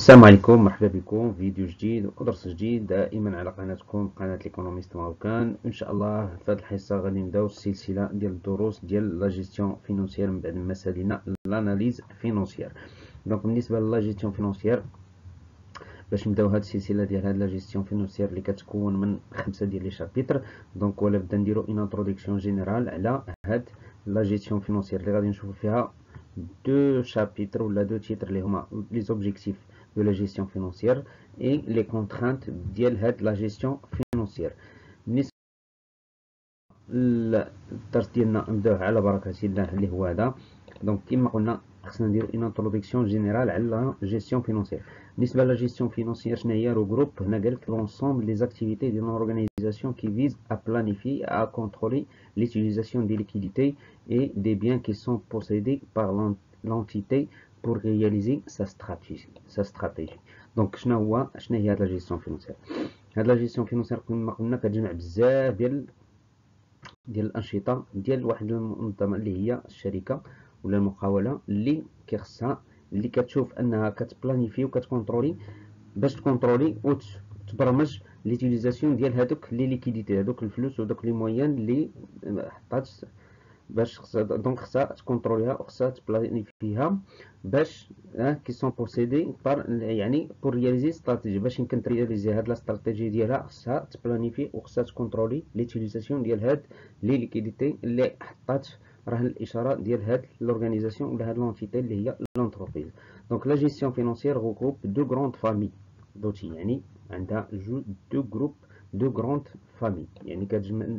السلام عليكم، مرحبا بكم في فيديو جديد ودرس جديد دائما على قناتكم قناة ليكونوميست ماروكان. ان شاء الله في هذه الحصه غادي نبداو السلسله ديال الدروس ديال لا جيستيون فينونسيير من بعد ما سالينا لاناليز فينونسيير. دونك بالنسبه لا جيستيون فينونسيير، باش نبداو هاد السلسله ديال هاد لا جيستيون فينونسيير اللي كتكون من 5 ديال لي شابيتر، دونك ولا بدا نديرو اون انتروداكسيون جينيرال على هاد لا جيستيون فينونسيير اللي غادي نشوفو فيها دو شابيتر ولا دو تيتر اللي هما لي زوبجيكتيف de la gestion financière et les contraintes ديال هاد la gestion financière. بالنسبة للدرس ديالنا نبداوه على بركة الله اللي هو هذا. دونك كما قلنا خصنا نديرو une introduction générale على la gestion financière. بالنسبة لا gestion financière شنو هي؟ regroupe هنا قالك l'ensemble des activités d'une organisation qui vise à planifier et à contrôler l'utilisation des liquidités et des biens qui sont possédés par l'entité pour réaliser sa stratégie. Donc شنو هي هاد لا جيستيون فينونسيير؟ هاد لا جيستيون فينونسيير كما قلنا كتجمع بزاف ديال الانشطه ديال واحد المنظمه اللي هي الشركه ولا المقاوله اللي كيخصها اللي كتشوف انها كتبلانيفي وكتكونترولي باش تكونترولي وتبرمج ليتيليزاسيون ديال هادوك لي ليكيديتي، هادوك الفلوس ودوك لي موين اللي حطات باش خصها تكونتروليها وخصها تبلانيفيها باش كي سون بوسيدي بار يعني بور رياليزي استراتيجي. باش يمكن ترياليزي هاد لا استراتيجي ديالها خصها تبلانيفي وخصها تكونترولي ليتيليزاسيون ديال هاد لي ليكيديتي اللي حطات رهن الاشاره ديال هاد لورغانيزاسيون ولا هاد لونتيتي اللي هي لونتربريز. دونك لا جيستيون فينونسيير غروب دو غروند فامي دوتي، يعني عندها دو غروند فامي، يعني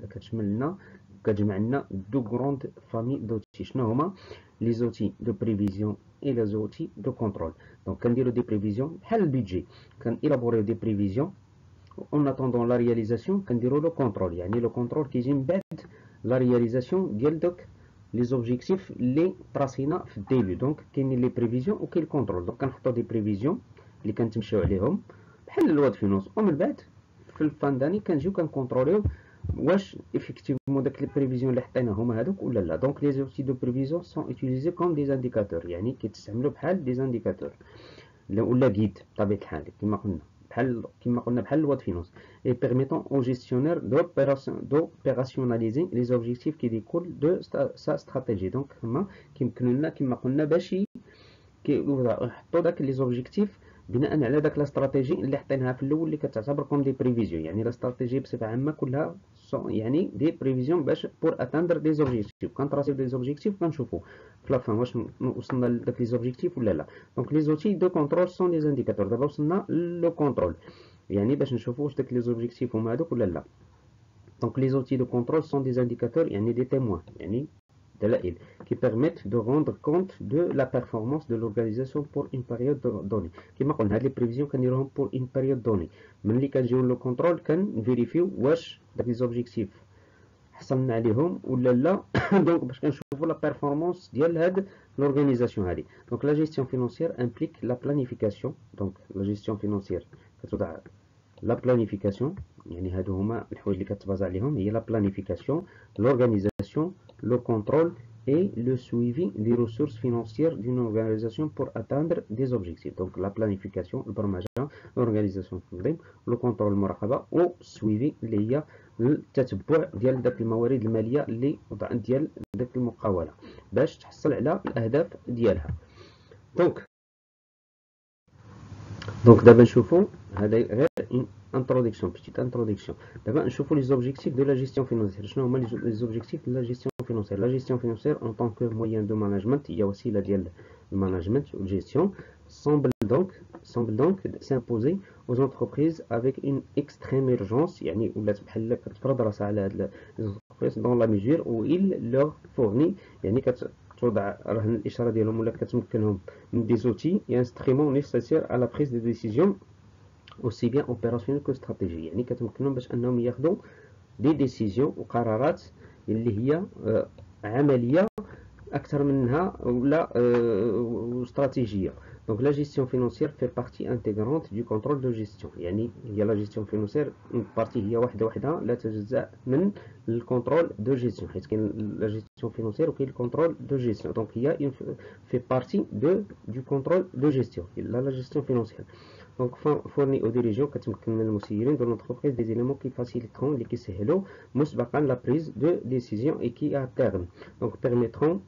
كتشمل لنا كتجمع لنا دو غروند فامي دوتي. شنو هما؟ لي زوتي دو بريفيزيون اي لي زوتي دو كونترول. دونك كنديرو دي بريفيزيون بحال البيدجي، كنيلابوريو دي بريفيزيون اون اتوندون لا رياليزاسيون كنديرو لو كونترول، يعني لو كونترول كيجي من بعد لا رياليزاسيون ديال دوك لي زوبجيكتيف اللي طراسينا في الديبي. دونك كاينين لي بريفيزيون وكاين الكونترول. دونك كنحطو دي بريفيزيون اللي كنتمشيو عليهم بحال الواد فينونس، ومن بعد في الفان داني كنجيو كنكونتروليو واش effectivement داك لي بريفيزيون اللي حطيناهم هذوك ولا لا. دونك لي زوتي دو بريفيزيون سون utilisés comme des indicateurs، يعني كيتستعملوا بحال دي زانديكاتور ولا غيد بطبيعه الحال كما قلنا بحال الواد فينونس. et permettant au gestionnaire d'opérationnaliser les objectifs qui découlent de sa stratégie. دونك هما كيمكن لنا كما قلنا باش يحطوا داك لي زوبجيكتيف بناء على داك لا استراتيجي اللي حطيناها في الاول اللي كتعتبر كوم دي بريفيزيون. يعني لا استراتيجي بصفه عامه كلها يعني دي بريفيزيون باش بور اتاندر دي زوبجيكتيف. كنطراسيو دي زوبجيكتيف كنشوفوا في لا فان واش وصلنا لداك لي زوبجيكتيف ولا لا. دونك لي زوتي دو كونترول سون دي انديكاتور. دابا وصلنا لو كونترول، يعني باش نشوفوا واش داك لي زوبجيكتيف هما هذوك ولا لا. دونك لي زوتي دو كونترول سون دي انديكاتور، يعني دي témoins، يعني دلائل qui permettent de rendre compte de la performance de l'organisation pour une période donnée. كما قلنا هاد لي بريفيزيون كنديروهم pour une période donnée. ملي كنجيو لو كونترول كنفيريفيو واش داك لي زوبجيكتيف حصلنا عليهم ولا لا. دونك باش كنشوفوا لا بيرفورمانس ديال هاد لورغانيزاسيون هادي. دونك لا جيستيون فينونسيير امبليك لا بلانيفيكاسيون. دونك لا جيستيون فينونسيير كتوضع لا بلانيفيكاسيون، يعني هادو هما الحوايج اللي كتبازا عليهم، هي لا بلانيفيكاسيون، لورغانيزاسيون، le contrôle et le suivi des ressources financières d'une organisation pour atteindre des objectifs. Donc la planification, l'organisation, le contrôle المراقبة والسويفي اللي هي التتبع ديال داك الموارد المالية اللي وضع ديال داك المقاولة باش تحصل على الأهداف ديالها. دونك دابا نشوفوا هذا غير introduction, petite introduction. D'abord, نشوفوا les objectifs de la gestion financière. شنو هما les objectifs de la gestion financière? La gestion financière en tant que moyen de management, il y a aussi la ديال management ou gestion, semble donc s'imposer aux entreprises avec une extrême urgence، يعني ولات بحال كتفرض راسها على هاد les entreprises dans la mesure où il leur fournit، يعني توضع رهن الاشاره ديالهم ولا كتمكنهم من دي زوتي et instruments nécessaires à la prise de décision aussi bien opérationnel que stratégie. يعني كتمكنهم باش انهم ياخذوا دي ديسيزيون وقرارات اللي هي عمليه اكثر منها ولا استراتيجيه. دونك لا جيستيون فينونسيير في بارتي انتيغرونت دو كونترول دو جيستيون، يعني هي لا جيستيون فينونسيير اون بارتي هي وحده لا تتجزا من الكونترول دو جيستيون، حيت كاين لا جيستيون فينونسيير وكاين الكونترول دو جيستيون. دونك هي في بارتي دو كونترول دو جيستيون لا جيستيون فينونسيير. دونك فورني او ديريجيون كتمكن من المسيرين دو لونتربريز دي زيليمون كي فاسيليترون اللي كيسهلوا مسبقا لا بريز دو ديسيزيون اي كي ا تيرم دونك بيرميترون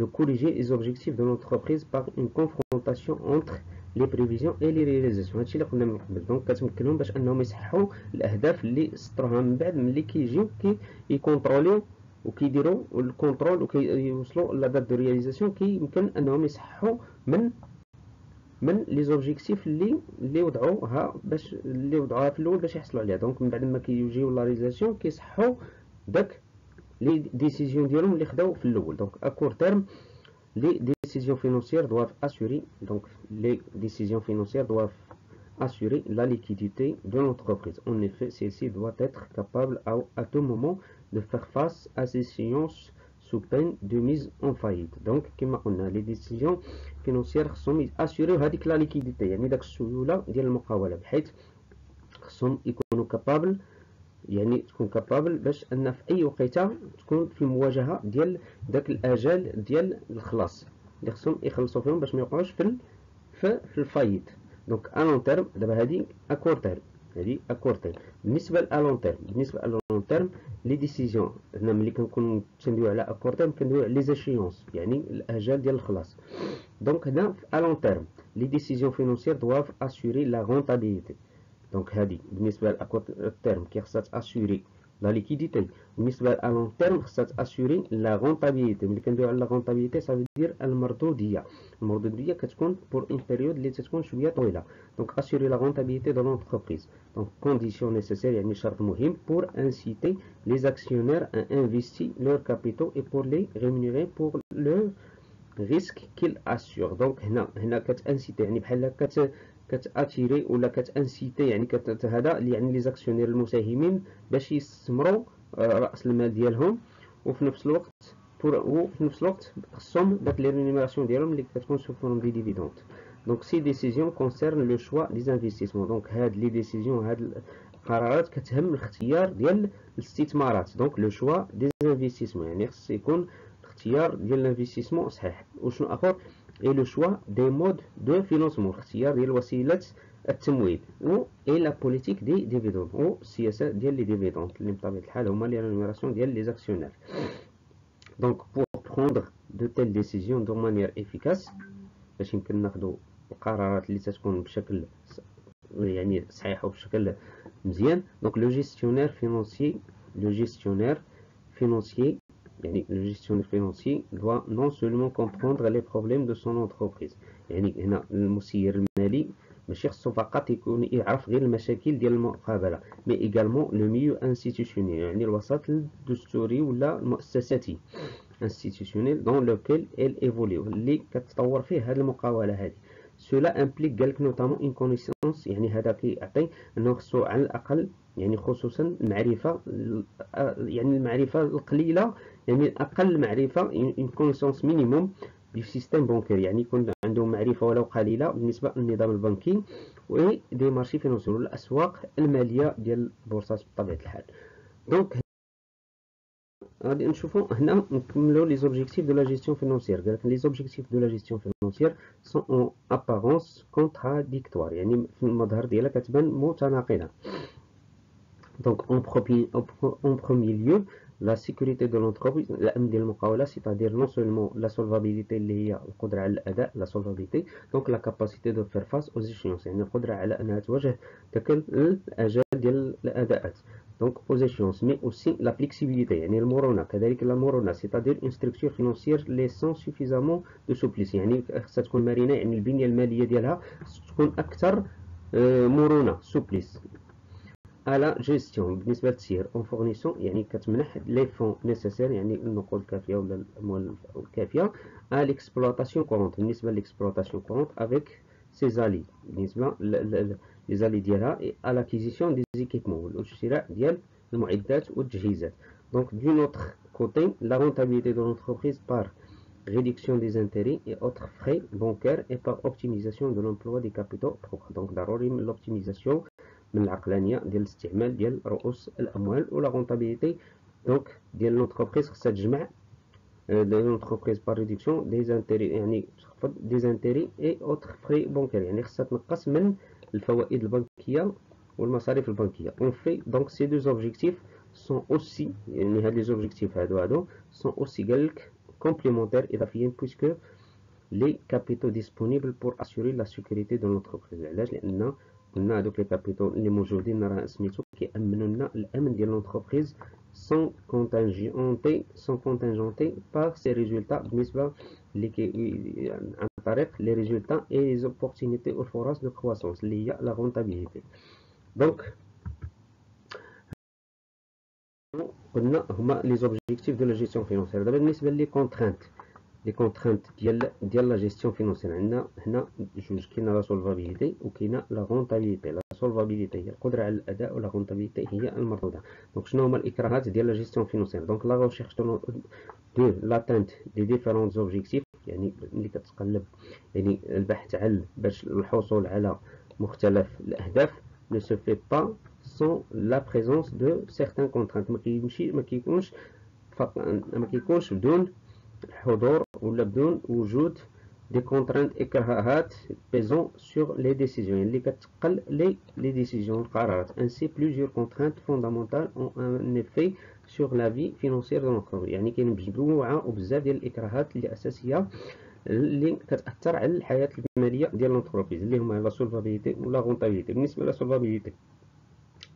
de corriger les objectifs de l'entreprise par une confrontation entre les prévisions et les réalisations. هادشي اللي قلنا من قبل. دونك كتمكنهم باش انهم يصححوا الاهداف اللي سطروها من بعد ملي كيجيو كيكونتروليو وكيديروا الكونترول وكيوصلوا لا دات دو رياليزاسيون. كيمكن انهم يصححوا من لي زوبجيكتيف اللي وضعوها في الاول باش يحصلوا عليها. دونك من بعد ما كيجيو لا رياليزاسيون كيصححوا داك les décisions ديالهم اللي خداو في الاول. donc à court terme les décisions financières doivent assurer donc les décisions financières doivent assurer la liquidité de l'entreprise. En effet, celle-ci doit être capable à tout moment de faire face à ces échéances sous peine de mise en faillite. donc كما قلنا les décisions financières خصهم assurer هذيك la liquidité، يعني داك السيوله ديال المقاوله، بحيث خصهم يكونوا capable، يعني تكون كابابل باش ان في اي وقيته تكون في المواجهه ديال داك الاجال ديال الخلاص اللي خصهم يخلصوا فيهم باش ما يوقعوش في الفايت. دونك ا لون تيرم دابا هادي ا كور تيرم، هادي ا كور تيرم. بالنسبه ل لون تيرم، لي ديسيزيون هنا ملي كنكون تندويو على ا كور تيرم كندويو على لي زيشيونس، يعني الاجال ديال الخلاص. دونك هنا في ا لون تيرم لي ديسيزيون فينونسيير دواف اسوري لا رونتابيليتي. دونك هادي بالنسبه لاكورت تيرم كي خصها تاسوري لا ليكيديتي، بالنسبه ا لون تيرم خصها تاسوري لا رونتابيليتي. ملي كندويو على لا رونتابيليتي صافي دير المردوديه كتكون بور اون بيريود اللي تتكون شويه طويله. دونك اسوري لا رونتابيليتي دو لونتربريز، دونك كونديسيون نيسيسير، يعني شرط مهم بور انسيتي لي اكسيونير ان انفيستي لور كابيتال اي بور لي ريمونيري بور لو ريسك كيل اسور. دونك هنا كتانسيتي، يعني بحال كتاتيري ولا كتانسيتي، يعني هذا يعني لي زاكسيونير المساهمين باش يستثمروا راس المال ديالهم، وفي نفس الوقت خصهم داك لي ريمونيراسيون ديالهم اللي كتكون سو فورم دي ديفيدوند. دونك سي ديسيزيون كونسيرن لو شوا دي انفستيسمون. دونك هاد لي ديسيزيون، هاد القرارات كتهم الاختيار ديال الاستثمارات. دونك لو شوا دي انفستيسمون يعني خص يكون الاختيار ديال الانفستيسمون صحيح. وشنو اخر؟ et le choix des modes de financement، اختيار ديال وسيلة التمويل، و et la politique des dividendes، و السياسة ديال لي ديفيدوند اللي بطبيعة الحال هما لي ريمونيراسيون ديال لي زاكسيونير. donc pour prendre de telles décisions de manière efficace، باش يمكن ناخدو القرارات اللي تتكون بشكل يعني صحيح وبشكل مزيان. donc le gestionnaire financier يعني le gestionnaire financier doit non seulement comprendre les problèmes de son entreprise، يعني هنا المسير المالي ماشي خصو فقط يكون يعرف غير المشاكل ديال المقابله، mais également le milieu institutionnel، يعني الوسط الدستوري ولا المؤسساتي institutionnel dans lequel elle évolue، اللي كتطور فيه هذه المقاوله هذه. cela implique قالك notamment une connaissance، يعني هذا كيعطي انه خصو على الاقل يعني خصوصا المعرفه، يعني المعرفه القليله، يعني اقل معرفه une connaissance minimum du système bancaire، يعني يكون عنده معرفه ولو قليله بالنسبه للنظام البنكي و دي مارشي فينانسيو والاسواق الماليه ديال البورصات بطبيعه الحال. دونك غادي نشوفوا هنا نكملوا لي زوبجيكتيف دو لا جيستيون فينانسيير. قالك لي زوبجيكتيف دو لا جيستيون فينانسيير سون اون ابارونس كونتراديكتوار، يعني في المظهر ديالها كتبان متناقضه. Donc en premier lieu la sécurité de l'entreprise، الأمن ديال المقاولة، c'est-à-dire non seulement la solvabilité اللي هي القدرة على الأداء، la solvabilité، donc la capacité de faire face aux échéances، يعني القدرة على أنها تواجه داك الأجال ديال الأداءات، donc aux échéances، mais aussi la flexibilité، يعني المرونة، كذلك la مرونة، c'est-à-dire une structure financière laissant suffisamment de souplesse، يعني خصها تكون مرنة، يعني البنية المالية ديالها تكون أكثر مرونة، souplesse. à la gestion بالنسبة للتسيير en fournissant، يعني كتمنح les fonds nécessaires، يعني النقود الكافية ولا الأموال الكافية à l'exploitation courante، بالنسبة l'exploitation courante avec ses alliés، بالنسبة les alliés ديالها et à l'acquisition des équipements والشراء ديال المعدات والتجهيزات. donc d'une autre côté la rentabilité de l'entreprise par réduction des intérêts et autres frais bancaires et par optimisation de l'emploi des capitaux propres. Donc ضروري من l'optimisation من العقلانية ديال الاستعمال ديال رؤوس الأموال ولا rentabilité donc ديال l'entreprise خصها تجمع de l'entreprise par réduction des intérêts يعني تخفض des intérêts et autres frais bancaires يعني خصها تنقص من الفوائد البنكية والمصاريف البنكية. On fait donc ces deux objectifs sont aussi يعني هاد les objectifs هادو sont aussi قالك complémentaires إضافيين puisque les capitaux disponibles pour assurer la sécurité de l'entreprise. علاش؟ لأن قلنا هادوك les capitaux اللي موجودين راه سميتو كيأمنوا لنا الأمن ديال l'entreprise sont contingentés par ces résultats بالنسبة عن طريق les résultats et les opportunités ou فرص de croissance اللي هي la rentabilité. Donc قلنا هما les objectifs de la gestion financière. دابا بالنسبة لي contraintes ديال la gestion financière عندنا هنا جوج، كاينه لا solvabilité وكاينه la rentabilité. لا solvabilité هي القدرة على الأداء ولا rentabilité هي المردودة. دونك شنو هما الإكراهات ديال la gestion financière؟ دونك la recherche de l'atteinte des différents objectifs يعني اللي كتقلب يعني البحث عن باش الحصول على مختلف الأهداف ne se fait pas sans la présence de certains contraintes. ما كيكونش بدون حضور ولا بدون وجود دي كونترانت إكراهات pesant sur les décisions اللي كتقل les décisions القرارات. Ainsi plusieurs contraintes fondamentales ont un effet sur la vie financière de l'entreprise. يعني كاين مجموعة وبزاف ديال الإكراهات اللي أساسية اللي كتأثر على الحياة المالية ديال l'entreprise اللي هما لا solvabilité ولا rentabilité. بالنسبة لا solvabilité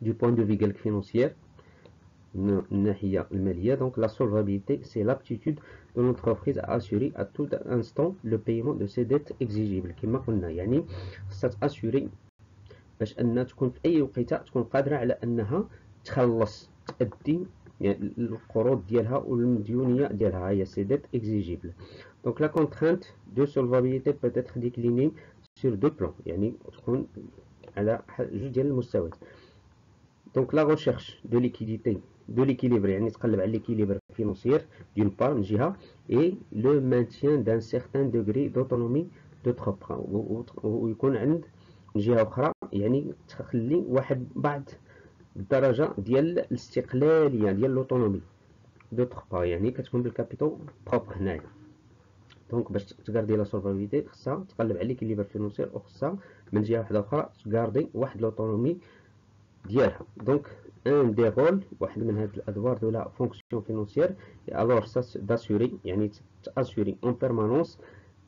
du point de vue قالك financière الناحية المالية donc la solvabilité c'est l'aptitude de l'entreprise à assurer à tout instant le paiement de ses dettes exigibles. كما قلنا يعني خصها تأسوري باش أنها تكون في أي وقيته تكون قادرة على أنها تخلص تأدي يعني القروض ديالها والمديونية ديالها هي ses dettes exigibles. Donc la contrainte de solvabilité peut être déclinée sur deux plans يعني تكون على جوج ديال المستويات. Donc la recherche de liquidité de l'équilibre يعني تقلب على l'équilibre financier d'une part من جهة et le maintien d'un certain degré d'autonomie d'autre part ويكون عند جهة أخرى يعني تخلي واحد بعض الدرجة ديال الاستقلالية ديال l'autonomie d'autre part يعني كتكون بالكابيتال بروبر هنايا. دونك باش تغاردي لا solvabilité خصها تقلب على l'équilibre financier وخصها من جهة واحدة أخرى تغاردي واحد l'autonomie ديالها. دونك ان دي رول واحد من هاد الادوار دو لا فونكسيون فينونسيير الوغ داسوري يعني تاسوري اون بيرمانونس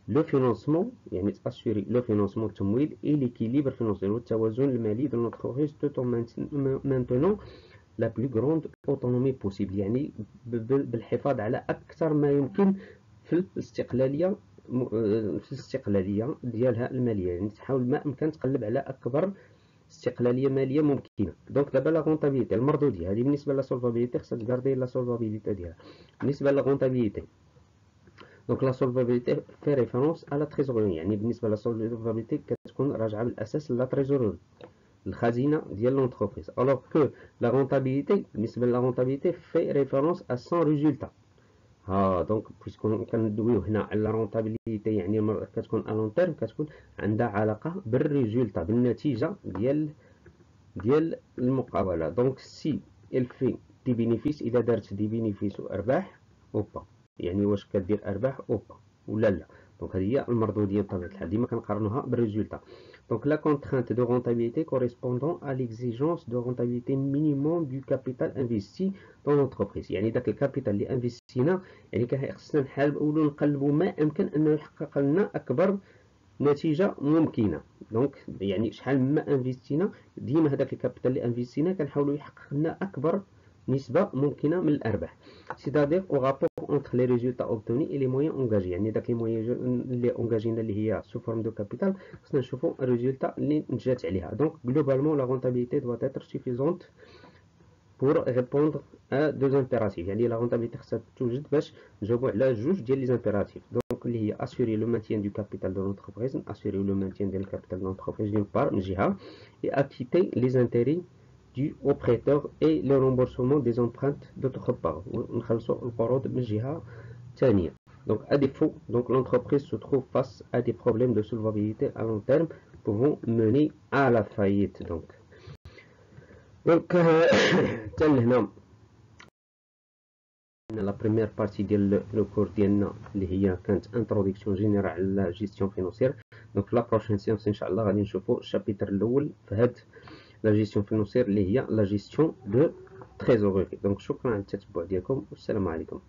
لو فينانسمون يعني تاسوري لو فينانسمون التمويل اي ليكيليبر فينونسيير والتوازن المالي دو لونتربريز توت اون مانتونون لا بلو غروند اوتونومي بوسيبل يعني بالحفاظ على اكثر ما يمكن في الاستقلاليه ديالها الماليه يعني تحاول ما امكن تقلب على اكبر استقلاليه ماليه ممكنه. دونك دابا لا رونطابيليتي المردوديه هذه بالنسبه لا سولفابيليتي خصها تغاردي لا سولفابيليتي ديالها. بالنسبه لا رونطابيليتي دونك لا سولفابيليتي في ريفيرونس على تريزوري يعني بالنسبه لا سولفابيليتي كتكون راجعه بالاساس لا تريزوري الخزينه ديال لونتربريز الوغ كو لا رونطابيليتي بالنسبه لا رونطابيليتي في ريفيرونس ا سون ريزولتا. دونك بويسكون كندويو هنا على لا رونطابيليتي يعني كتكون ا لون تيرم كتكون عندها علاقه بالريزولتا بالنتيجه ديال المقاولة. دونك سي الفي دي بينيفيس إذا دارت دي بينيفيس وأرباح أو با يعني واش كدير أرباح أو با ولا لا. دونك هذه هي المردودية بطبيعة الحال ديما كنقارنوها بالريزولتا. دونك لا كونترانت دو رونتابيليتي كوريسبوندون à l'exigence de rentabilité minimum du capital investi dans l'entreprise يعني داك الكابيتال اللي انفستينا يعني خصنا نحاولوا نقلبوا ما أمكن أنه يحقق لنا أكبر نتيجة ممكنة. دونك يعني شحال ما انفستينا ديما هذاك الكابيتال اللي انفستينا كنحاولوا يحقق لنا اكبر نسبة ممكنة من الارباح. سيتادير او رابور اونتر لي ريزولتا اوبتوني اي لي مويان اونغاجي يعني داك لي مويان اللي اونغاجينا اللي هي سو فورم دو كابيتال خصنا نشوفوا الريزولتا اللي نتجات عليها. دونك غلوبالمون لا رونتابيليتي دو اتر سوفيزونت pour répondre à deux impératifs يعني la rentabilité خصها توجد باش نجاوبوا على جوج ديال لي زامبيراتيف. دونك اللي هي assurer le maintien du capital de l'entreprise assurer le maintien du capital de l'entreprise d'une part من جهة et acquitter les intérêts dus aux prêteurs et le remboursement des emprunts d'autre part ونخلصوا القروض من جهة ثانية. Donc à défaut, donc l'entreprise se trouve face à des problèmes de solvabilité à long terme pouvant mener à la faillite. Donc حتى لهنا la première partie ديال لو كور ديالنا اللي هي كانت انتروداكسيون جينيرال على لا جيستيون فينونسيير. دونك لا بروشين سيونس ان شاء الله غادي نشوفوا الشابيتر الاول في هاد لا جيستيون فينونسيير اللي هي لا جيستيون دو تريزوريري. دونك شكرا على التتبع ديالكم والسلام عليكم.